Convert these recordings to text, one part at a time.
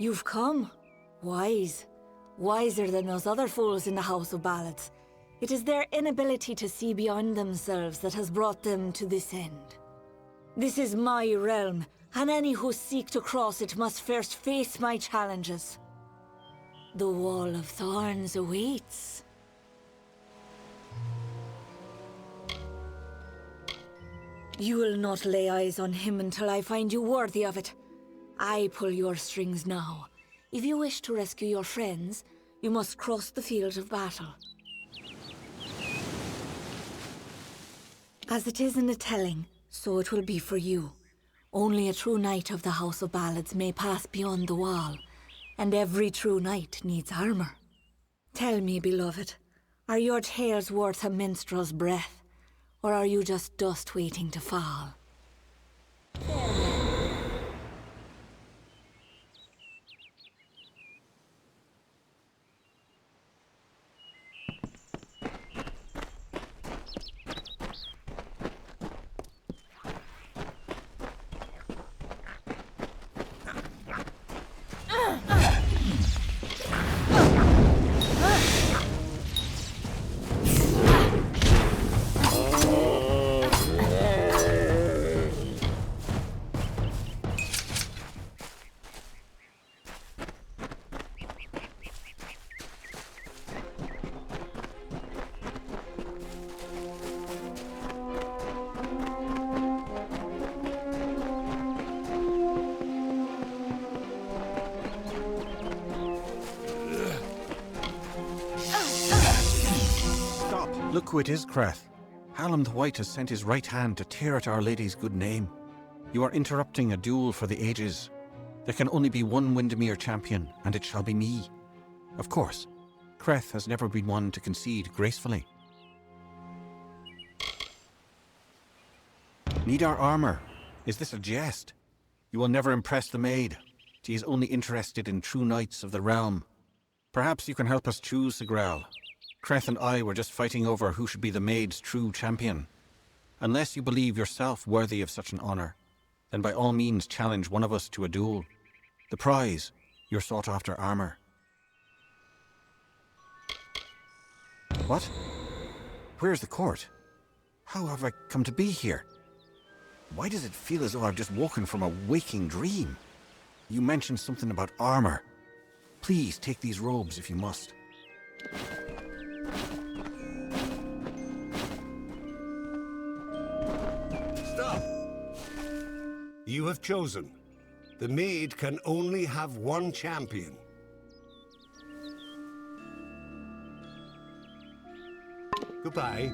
You've come. Wise. Wiser than those other fools in the House of Ballads. It is their inability to see beyond themselves that has brought them to this end. This is my realm, and any who seek to cross it must first face my challenges. The Wall of Thorns awaits. You will not lay eyes on him until I find you worthy of it. I pull your strings now. If you wish to rescue your friends, you must cross the field of battle. As it is in the telling, so it will be for you. Only a true knight of the House of Ballads may pass beyond the wall, and every true knight needs armor. Tell me, beloved, are your tales worth a minstrel's breath, or are you just dust waiting to fall? Look who it is, Creth. Hallam the White has sent his right hand to tear at Our Lady's good name. You are interrupting a duel for the ages. There can only be one Windermere champion, and it shall be me. Of course, Creth has never been one to concede gracefully. Need our armor? Is this a jest? You will never impress the maid. She is only interested in true knights of the realm. Perhaps you can help us choose, Sigrel. Creth and I were just fighting over who should be the maid's true champion. Unless you believe yourself worthy of such an honor, then by all means challenge one of us to a duel. The prize, your sought-after armor. What? Where's the court? How have I come to be here? Why does it feel as though I've just woken from a waking dream? You mentioned something about armor. Please take these robes if you must. Stop! You have chosen. The maid can only have one champion. Goodbye.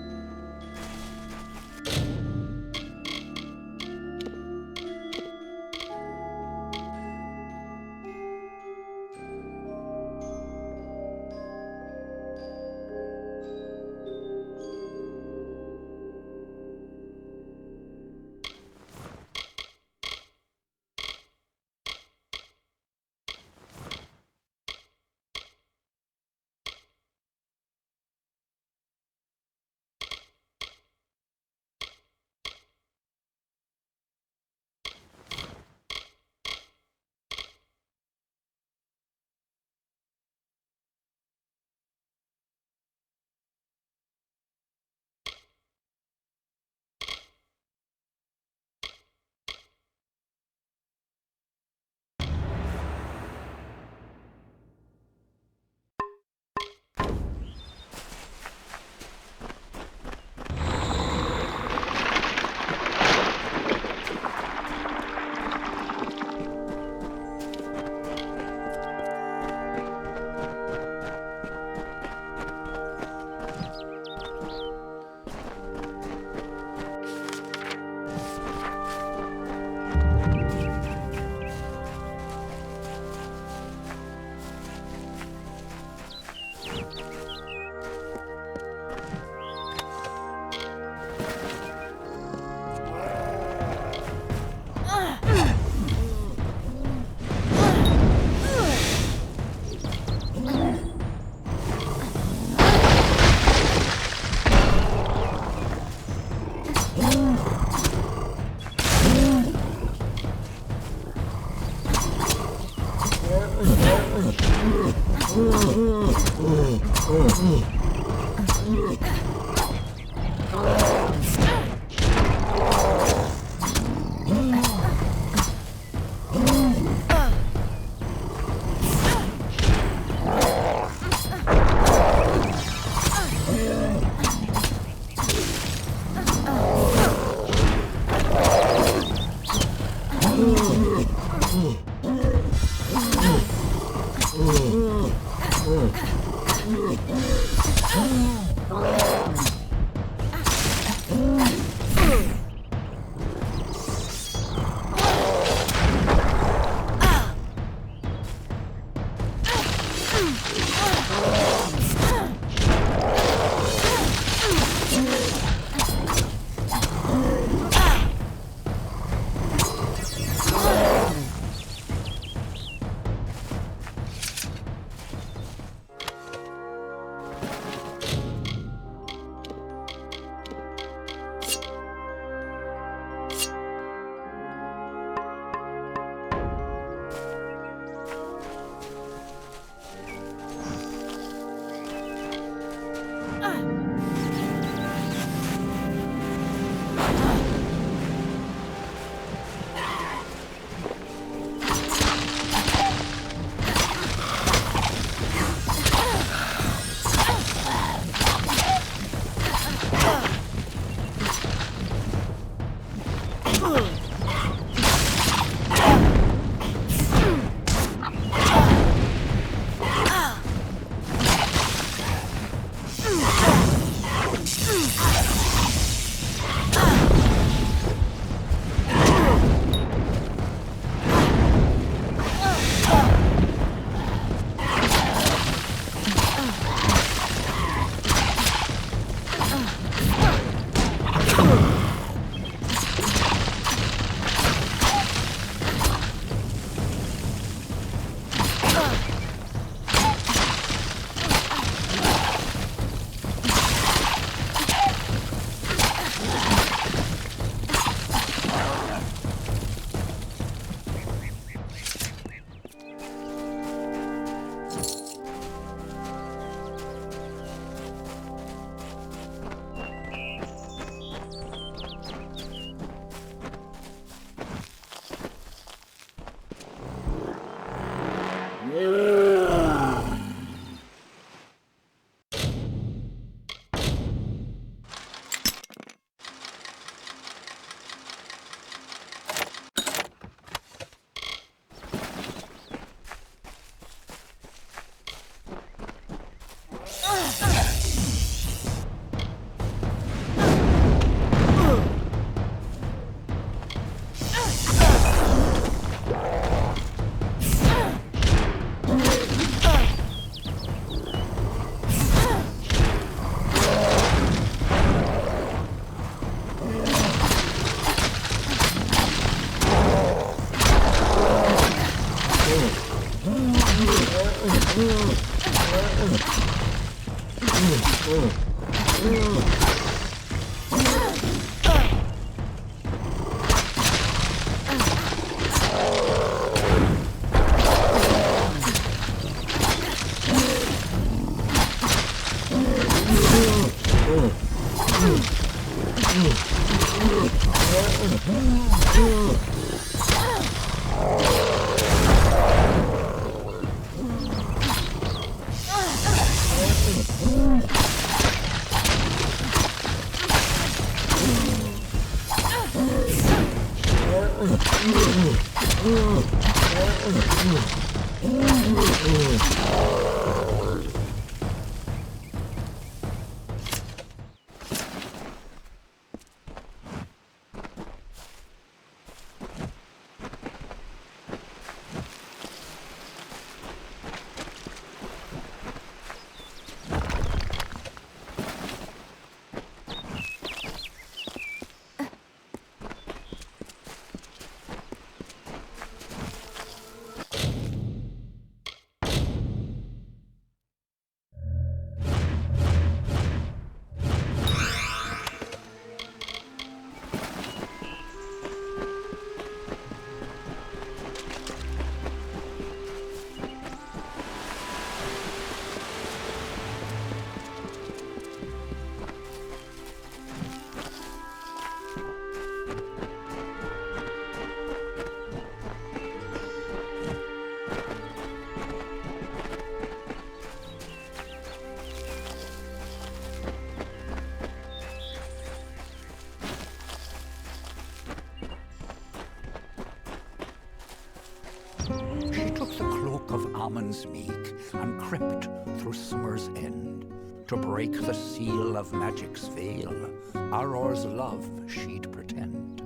She took the cloak of Ammon's meek and crept through summer's end to break the seal of magic's veil. Auror's love she'd pretend.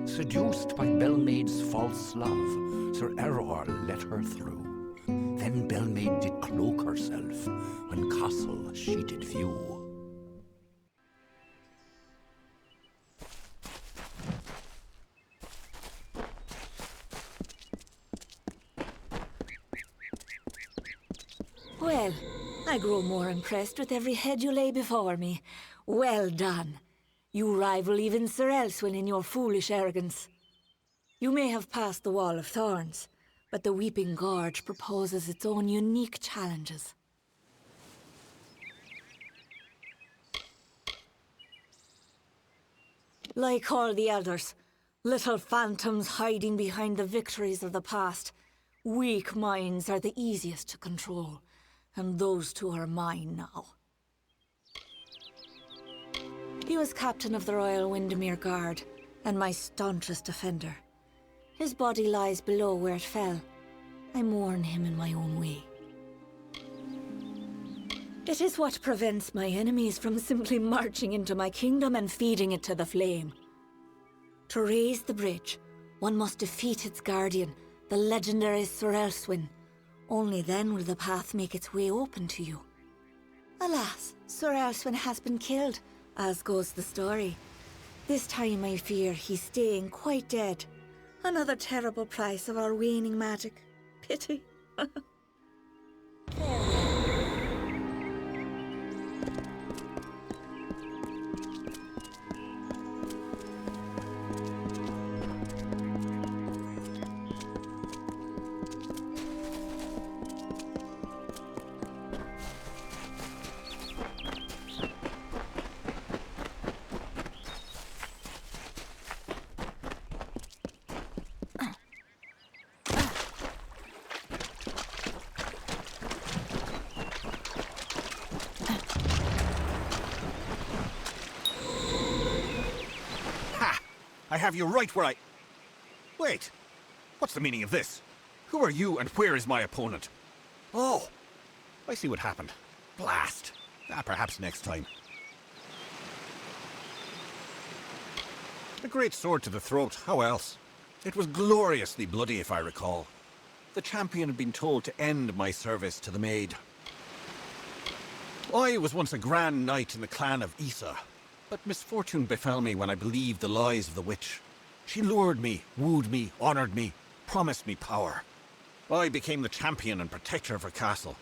Seduced by Belmaid's false love, Sir Auror let her through. Then Belmaid did cloak herself when castle she did view. Well, I grow more impressed with every head you lay before me. Well done. You rival even Sir Elswin in your foolish arrogance. You may have passed the Wall of Thorns, but the Weeping Gorge proposes its own unique challenges. Like all the elders, little phantoms hiding behind the victories of the past, weak minds are the easiest to control. And those two are mine now. He was captain of the Royal Windermere Guard, and my staunchest defender. His body lies below where it fell. I mourn him in my own way. It is what prevents my enemies from simply marching into my kingdom and feeding it to the flame. To raise the bridge, one must defeat its guardian, the legendary Sir Elswin. Only then will the path make its way open to you. Alas, Sir Elswin has been killed, as goes the story. This time I fear he's staying quite dead. Another terrible price of our waning magic. Pity. I have you right where I... Wait! What's the meaning of this? Who are you and where is my opponent? Oh! I see what happened. Blast! Perhaps next time. A great sword to the throat, how else? It was gloriously bloody, if I recall. The champion had been told to end my service to the maid. I was once a grand knight in the clan of Issa, but misfortune befell me when I believed the lies of the witch. She lured me, wooed me, honored me, promised me power. I became the champion and protector of her castle,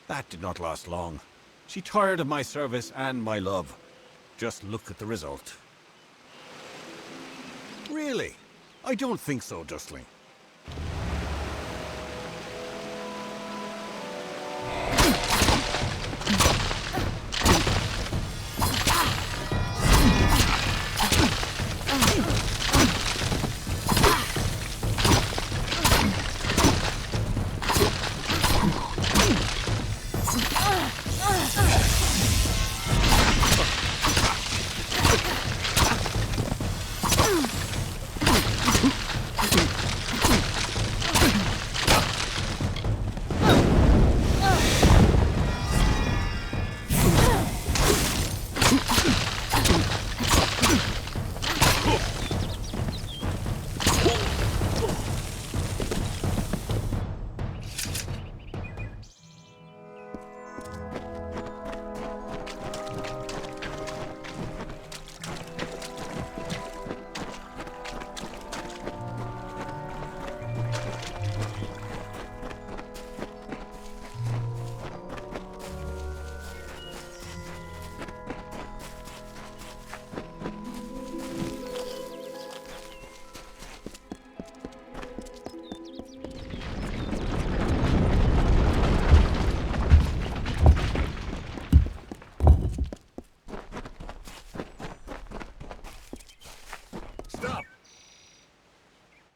That did not last long. She tired of my service and my love. Just look at the result. Really? I don't think so, Dustling.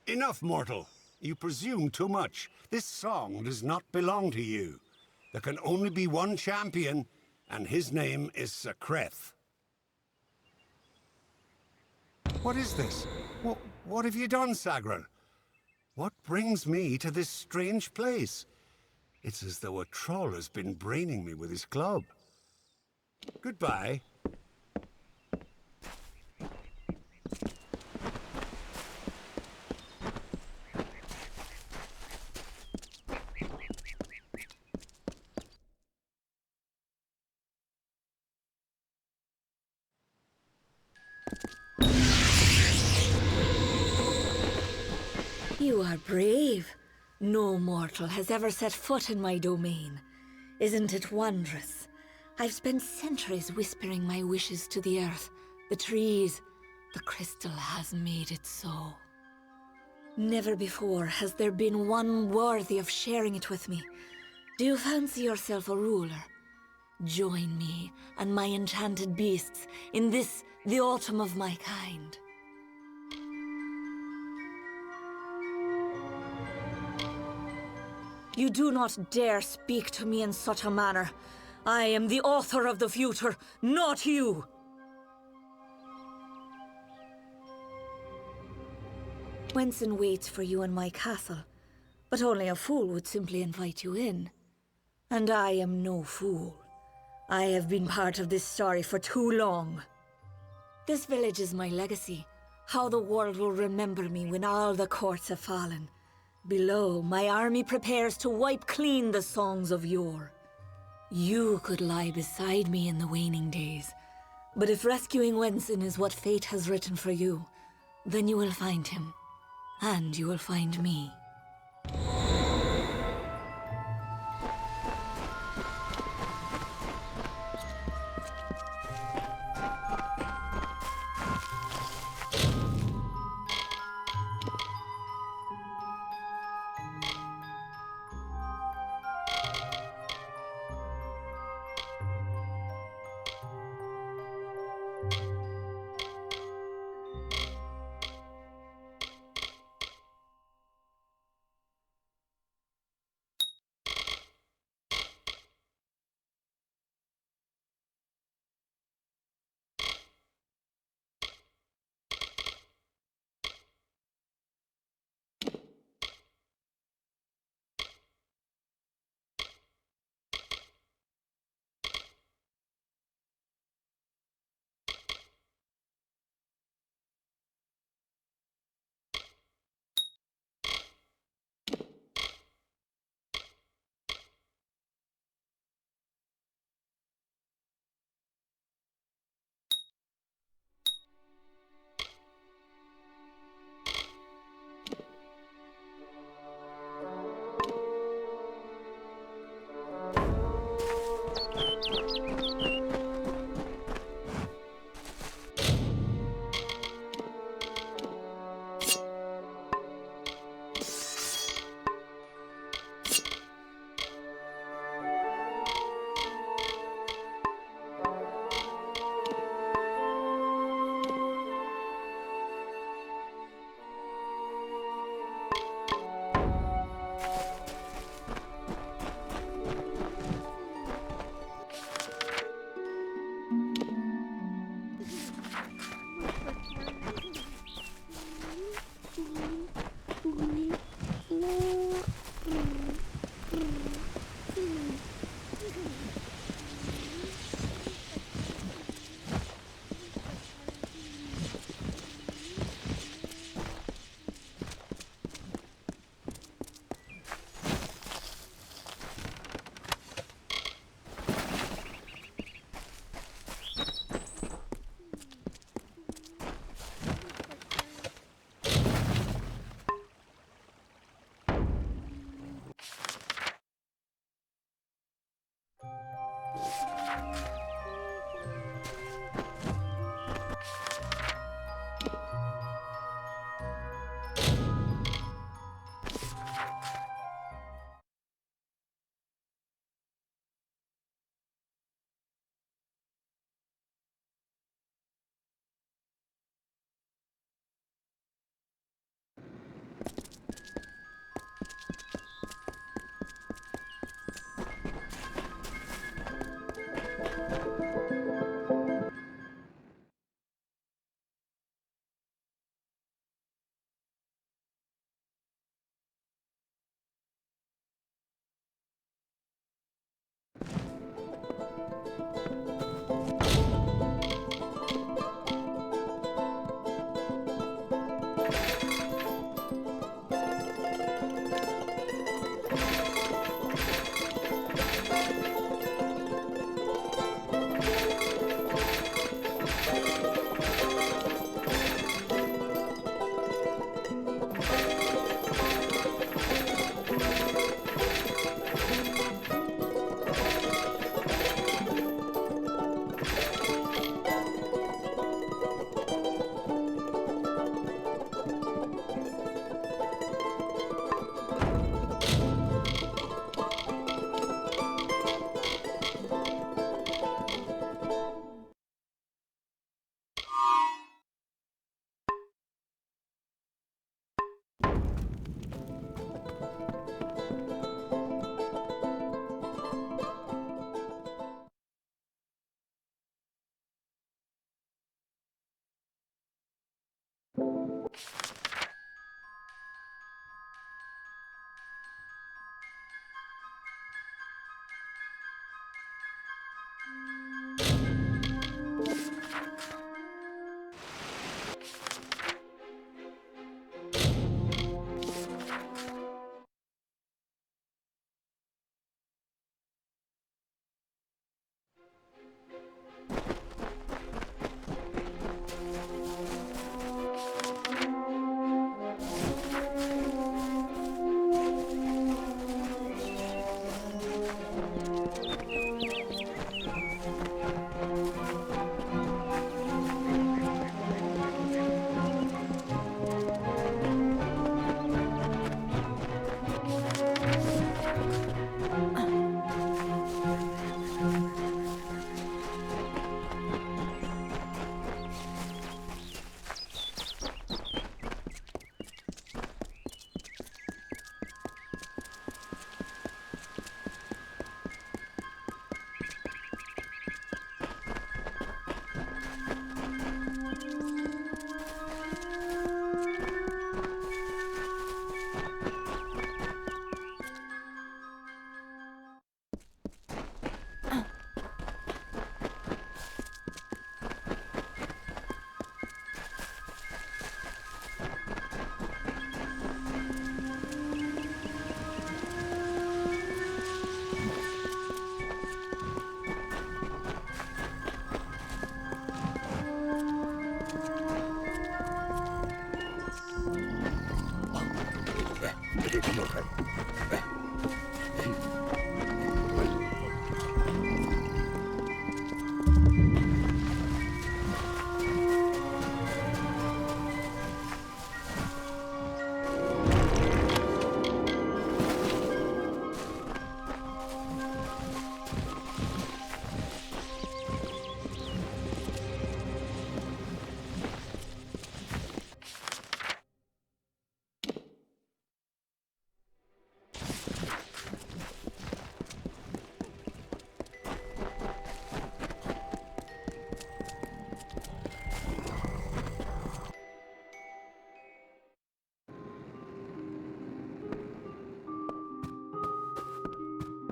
Enough, mortal. You presume too much. This song does not belong to you. There can only be one champion, and his name is Sir Creth. What is this? What have you done, Sagran? What brings me to this strange place? It's as though a troll has been braining me with his club. Goodbye. You are brave. No mortal has ever set foot in my domain. Isn't it wondrous? I've spent centuries whispering my wishes to the earth, the trees. The crystal has made it so. Never before has there been one worthy of sharing it with me. Do you fancy yourself a ruler? Join me and my enchanted beasts in this, the autumn of my kind. You do not dare speak to me in such a manner. I am the author of the future, not you! Wenson waits for you in my castle, but only a fool would simply invite you in. And I am no fool. I have been part of this story for too long. This village is my legacy, how the world will remember me when all the courts have fallen. Below, my army prepares to wipe clean the songs of yore. You could lie beside me in the waning days, but if rescuing Wenson is what fate has written for you, then you will find him, and you will find me.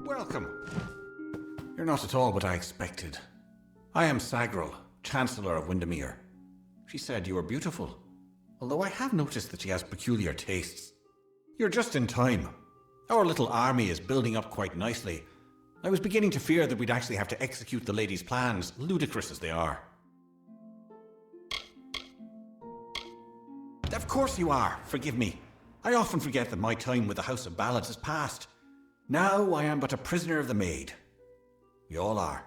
Welcome. You're not at all what I expected. I am Sagrel, Chancellor of Windermere. She said you were beautiful, although I have noticed that she has peculiar tastes. You're just in time. Our little army is building up quite nicely. I was beginning to fear that we'd actually have to execute the lady's plans, ludicrous as they are. Of course you are, forgive me. I often forget that my time with the House of Ballads is past. Now I am but a prisoner of the maid. We all are.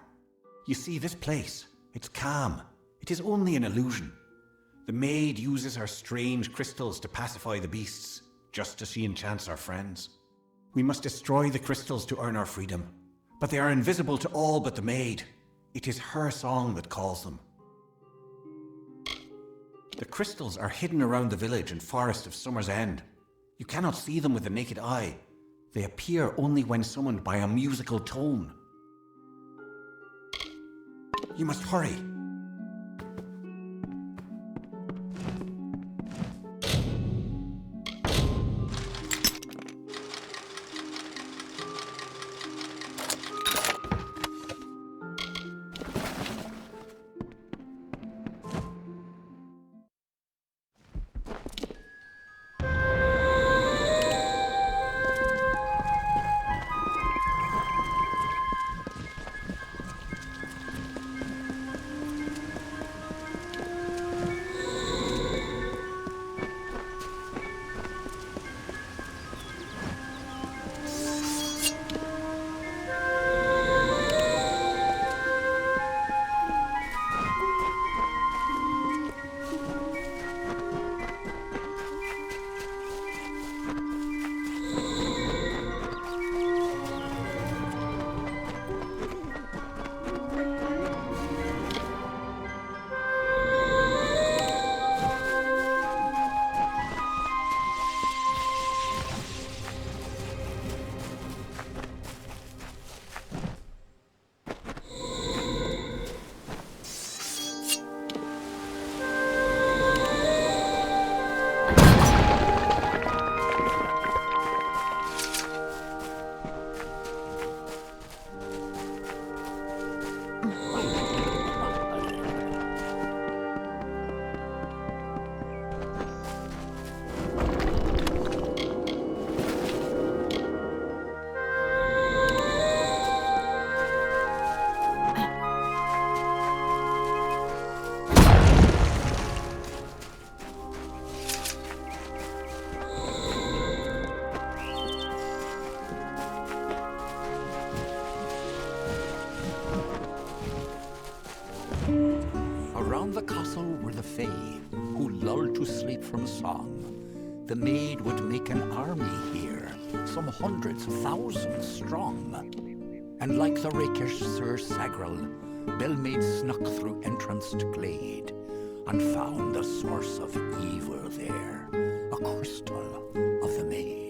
You see, this place, it's calm. It is only an illusion. The maid uses her strange crystals to pacify the beasts, just as she enchants our friends. We must destroy the crystals to earn our freedom, but they are invisible to all but the maid. It is her song that calls them. The crystals are hidden around the village and forest of Summer's End. You cannot see them with the naked eye. They appear only when summoned by a musical tone. You must hurry. Round the castle were the Fae, who lulled to sleep from song. The maid would make an army here, some hundreds, thousands strong. And like the rakish Sir Sagrel, Bellmaid snuck through entranced glade, and found the source of evil there, a crystal of the maid.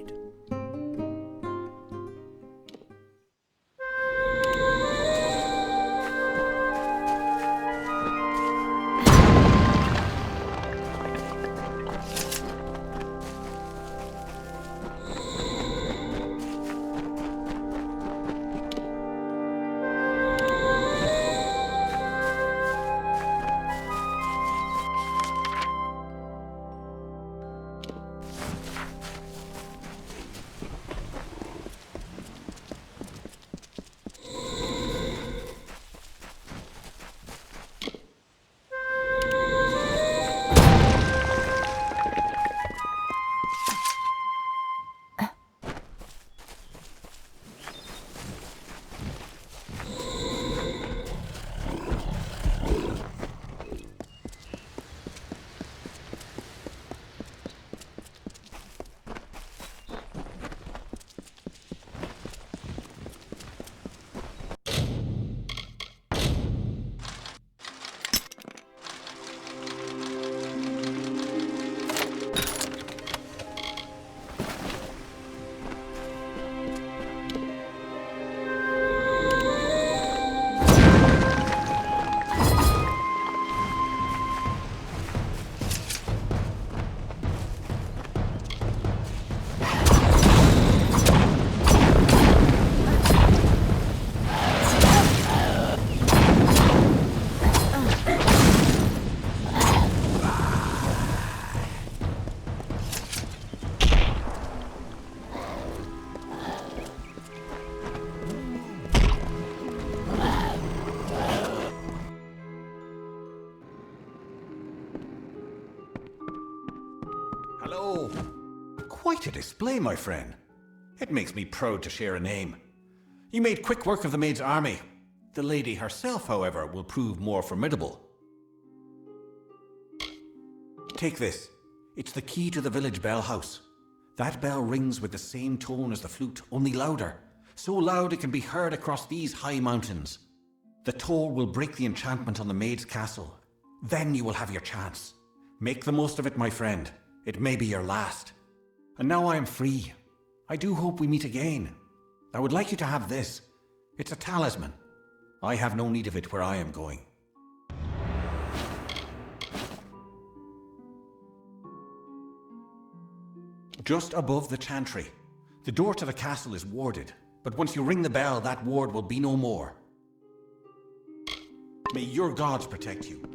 Hello. Quite a display, my friend. It makes me proud to share a name. You made quick work of the maid's army. The lady herself, however, will prove more formidable. Take this. It's the key to the village bell house. That bell rings with the same tone as the flute, only louder. So loud it can be heard across these high mountains. The toll will break the enchantment on the maid's castle. Then you will have your chance. Make the most of it, my friend. It may be your last. And now I am free. I do hope we meet again. I would like you to have this. It's a talisman. I have no need of it where I am going. Just above the chantry. The door to the castle is warded, but once you ring the bell, that ward will be no more. May your gods protect you.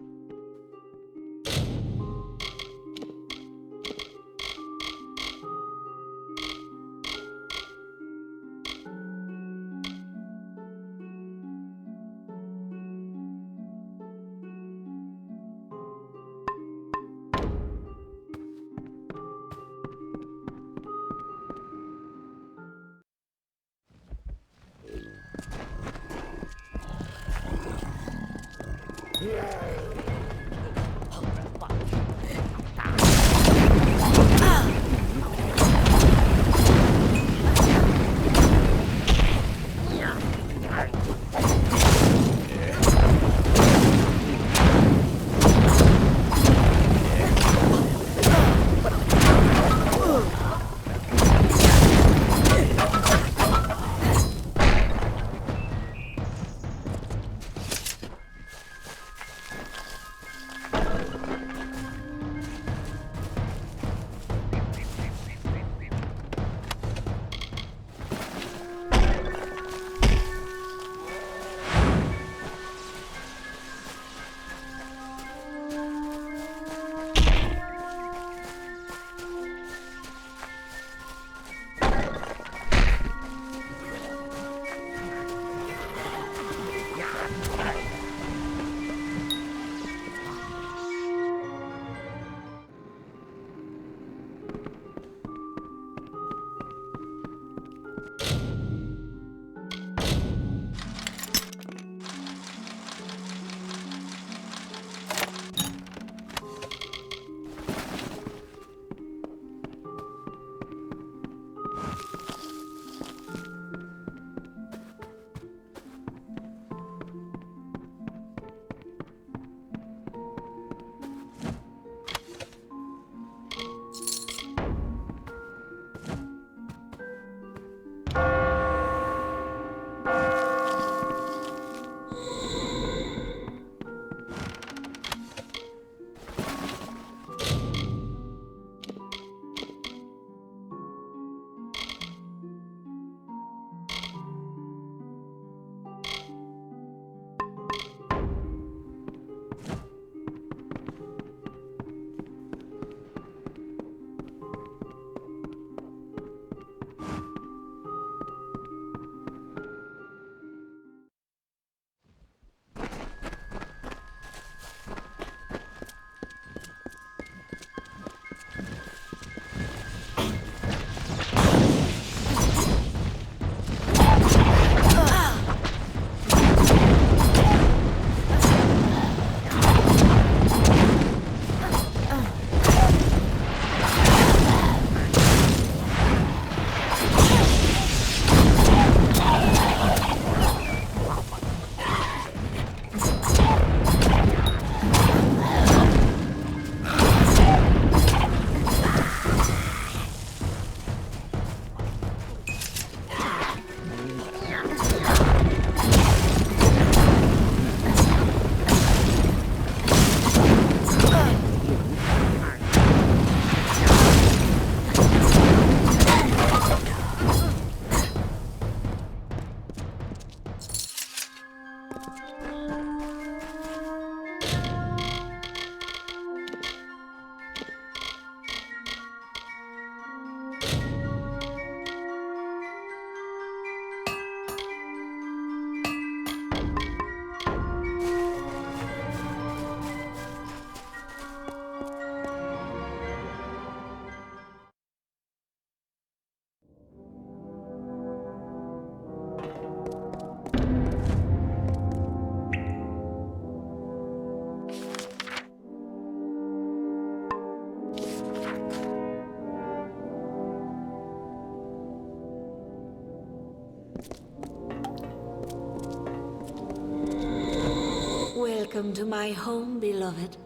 Welcome to my home, beloved.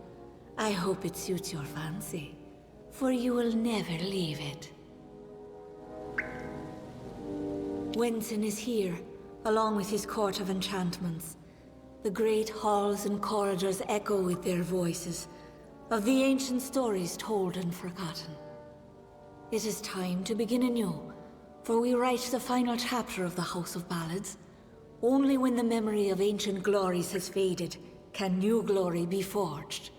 I hope it suits your fancy, for you will never leave it. Wenson is here, along with his court of enchantments. The great halls and corridors echo with their voices, of the ancient stories told and forgotten. It is time to begin anew, for we write the final chapter of the House of Ballads. Only when the memory of ancient glories has faded can new glory be forged.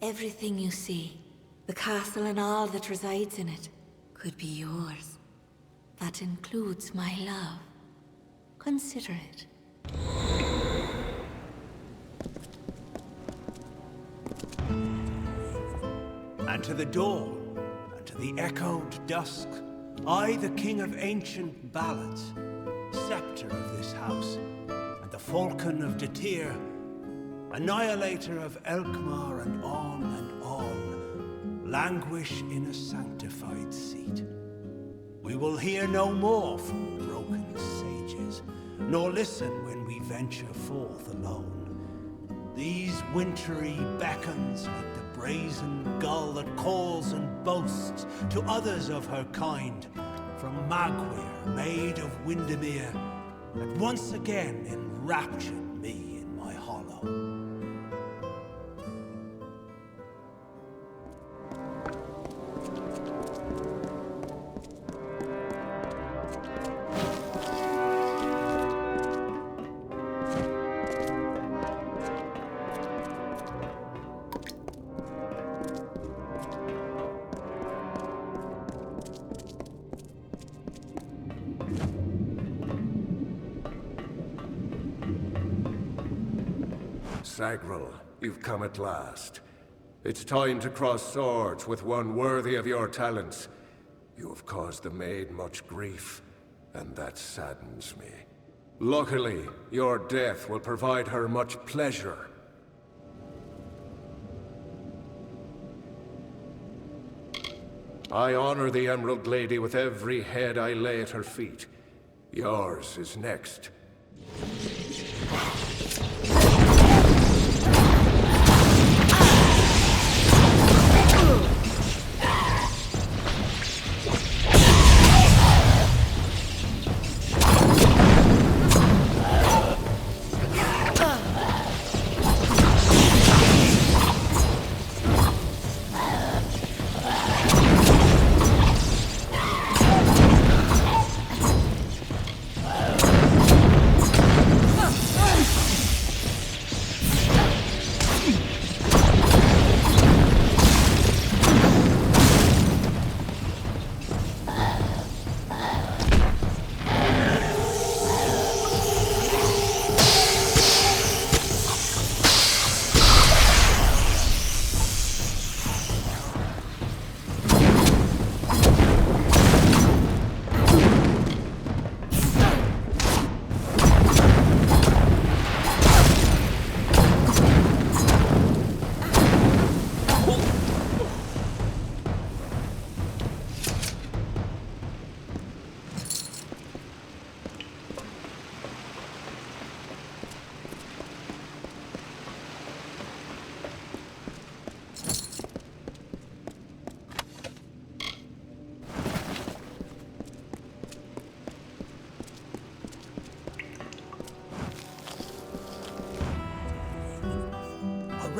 Everything you see, the castle and all that resides in it, could be yours. That includes my love. Consider it. And to the dawn, and to the echoed dusk, I, the king of ancient ballads, scepter of this house, and the falcon of Detir, annihilator of Elkmar, and on, languish in a sanctified seat. We will hear no more from broken sages, nor listen when we venture forth alone. These wintry beckons like the brazen gull that calls and boasts to others of her kind, from Magwir, maid of Windermere, that once again enraptured me in my hollow. Sagrel, you've come at last. It's time to cross swords with one worthy of your talents. You have caused the maid much grief, and that saddens me. Luckily, your death will provide her much pleasure. I honor the Emerald Lady with every head I lay at her feet. Yours is next.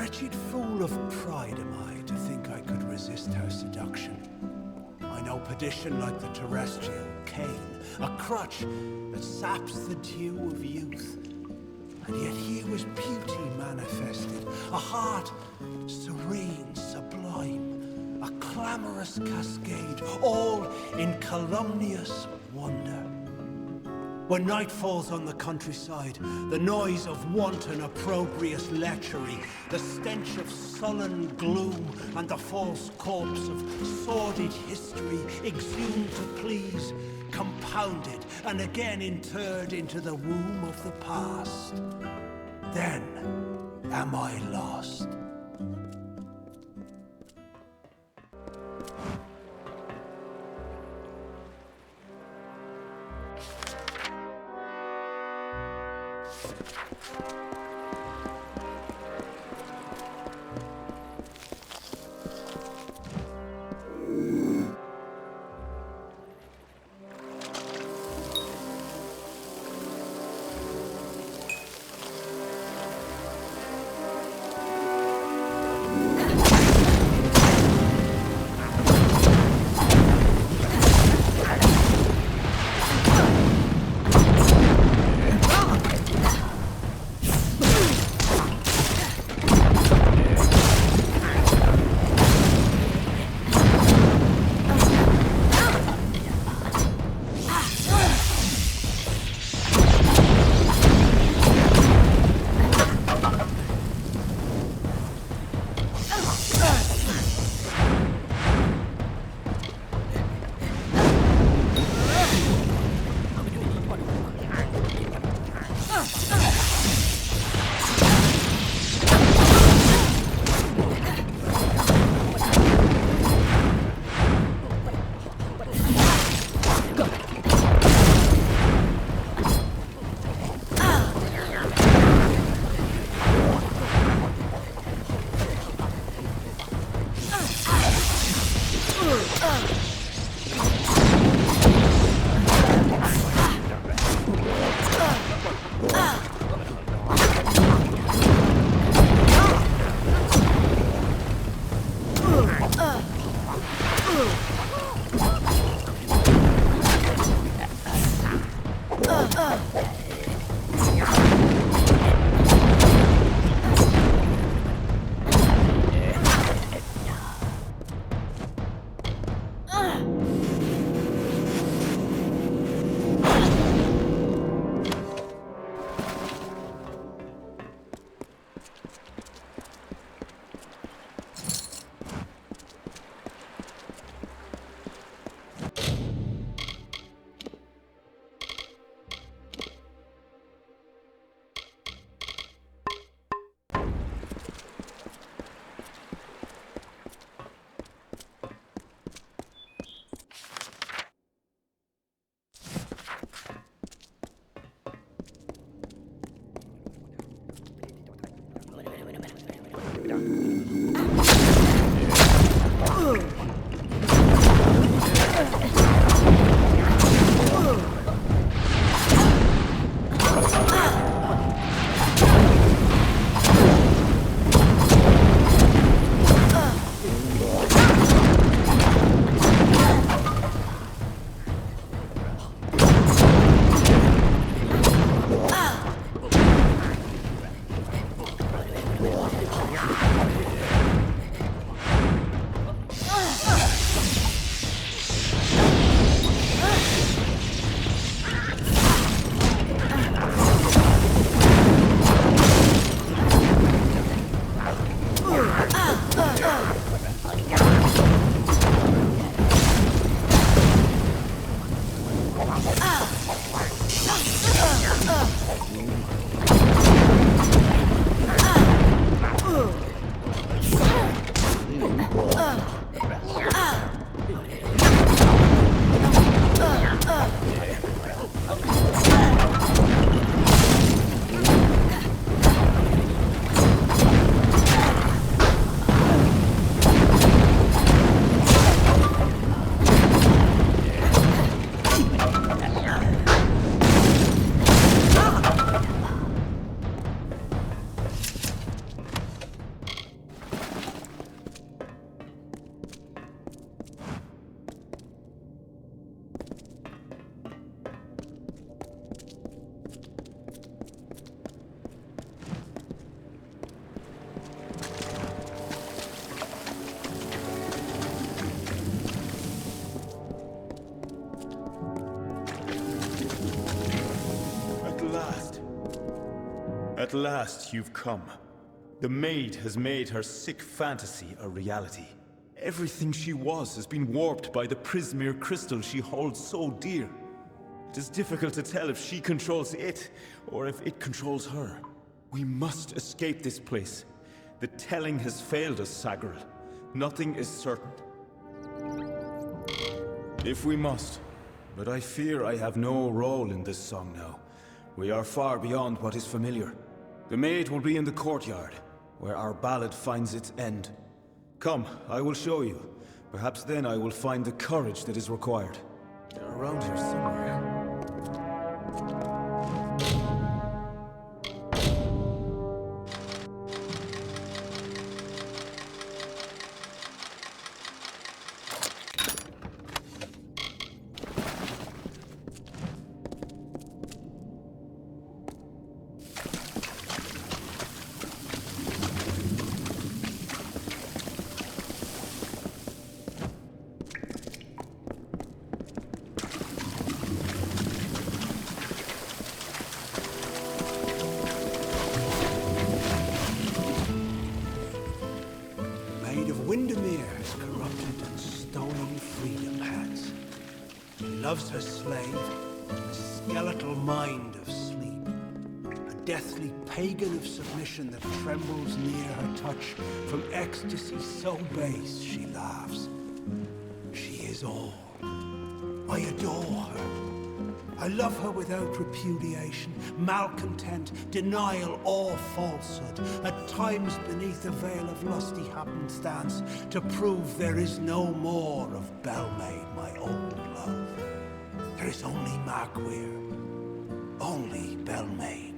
wretched fool of pride am I to think I could resist her seduction. I know perdition like the terrestrial cane, a crutch that saps the dew of youth. And yet here was beauty manifested, a heart serene, sublime, a clamorous cascade, all in calumnious wonder. When night falls on the countryside, the noise of wanton opprobrious lechery, the stench of sullen gloom, and the false corpse of sordid history exhumed to please, compounded and again interred into the womb of the past. Then am I lost. At last you've come. The maid has made her sick fantasy a reality. Everything she was has been warped by the Prismere crystal she holds so dear. It is difficult to tell if she controls it, or if it controls her. We must escape this place. The telling has failed us, Sagril. Nothing is certain. If we must. But I fear I have no role in this song now. We are far beyond what is familiar. The maid will be in the courtyard, where our ballad finds its end. Come, I will show you. Perhaps then I will find the courage that is required. They're around here somewhere. Loves her slave, a skeletal mind of sleep, a deathly pagan of submission that trembles near her touch. From ecstasy so base she laughs. She is all. I adore her. I love her without repudiation, malcontent, denial, or falsehood. At times beneath a veil of lusty happenstance, to prove there is no more of Belmaid, my old love. There is only Markweir, only Belmaid.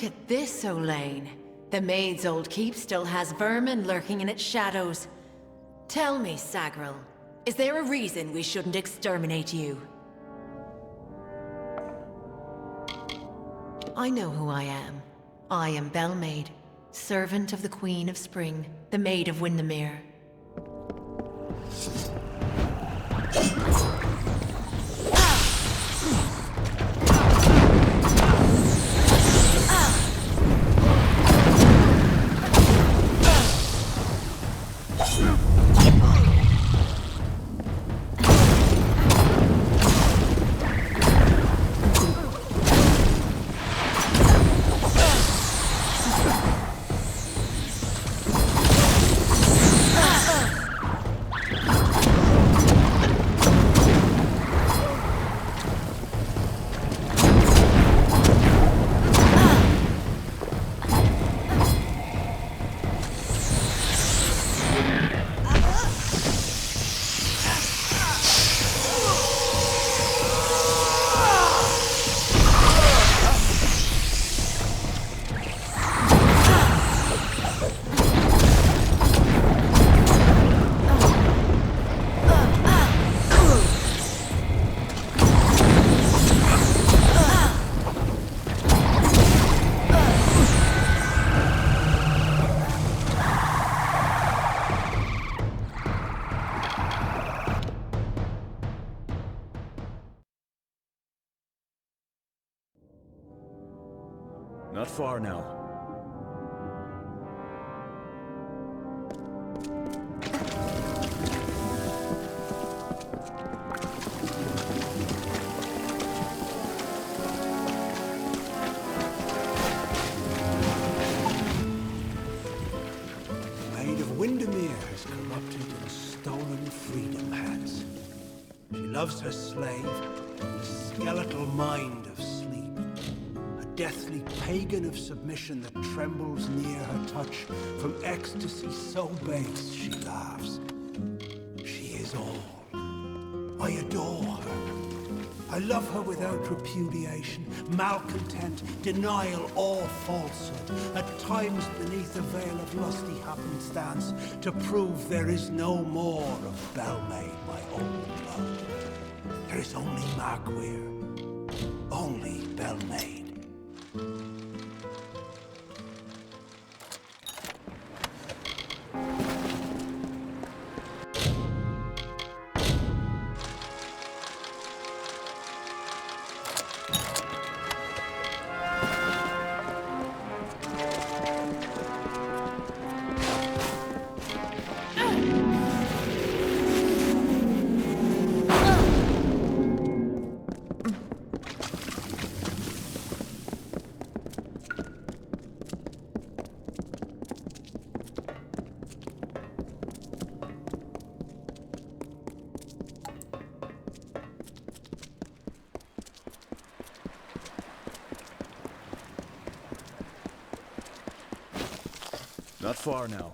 at this, Olaine. The maid's old keep still has vermin lurking in its shadows. Tell me, Sagril, is there a reason we shouldn't exterminate you? I know who I am. I am Bellmaid, servant of the Queen of Spring, the Maid of Windermere. Not far now. Maid of Windermere has corrupted and stolen freedom has. She loves her slave, the skeletal mind of sleep. A deathly pagan of submission that trembles near her touch. From ecstasy so base she laughs. She is all. I adore her. I love her without repudiation, malcontent, denial, or falsehood. At times beneath a veil of lusty happenstance, to prove there is no more of Bellmaid, my old love. There is only Markweir, only Bellmaid. Not far now.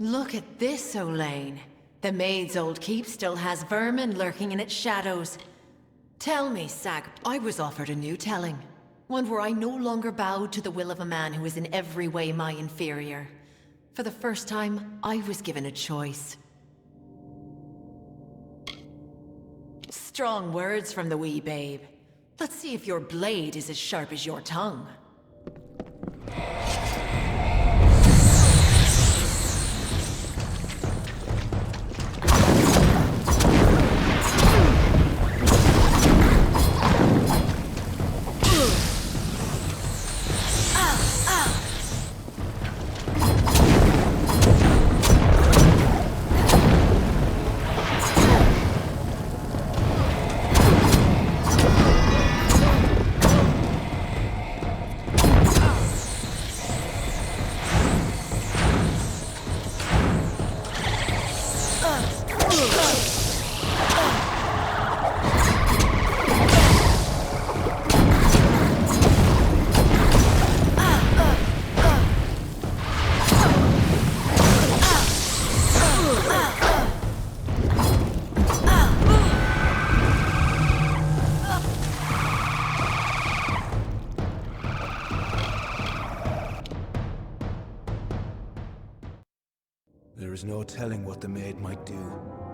Look at this, Olaine. The maid's old keep still has vermin lurking in its shadows. Tell me, I was offered a new telling. One where I no longer bowed to the will of a man who is in every way my inferior. For the first time, I was given a choice. Strong words from the wee babe. Let's see if your blade is as sharp as your tongue. There is no telling what the maid might do.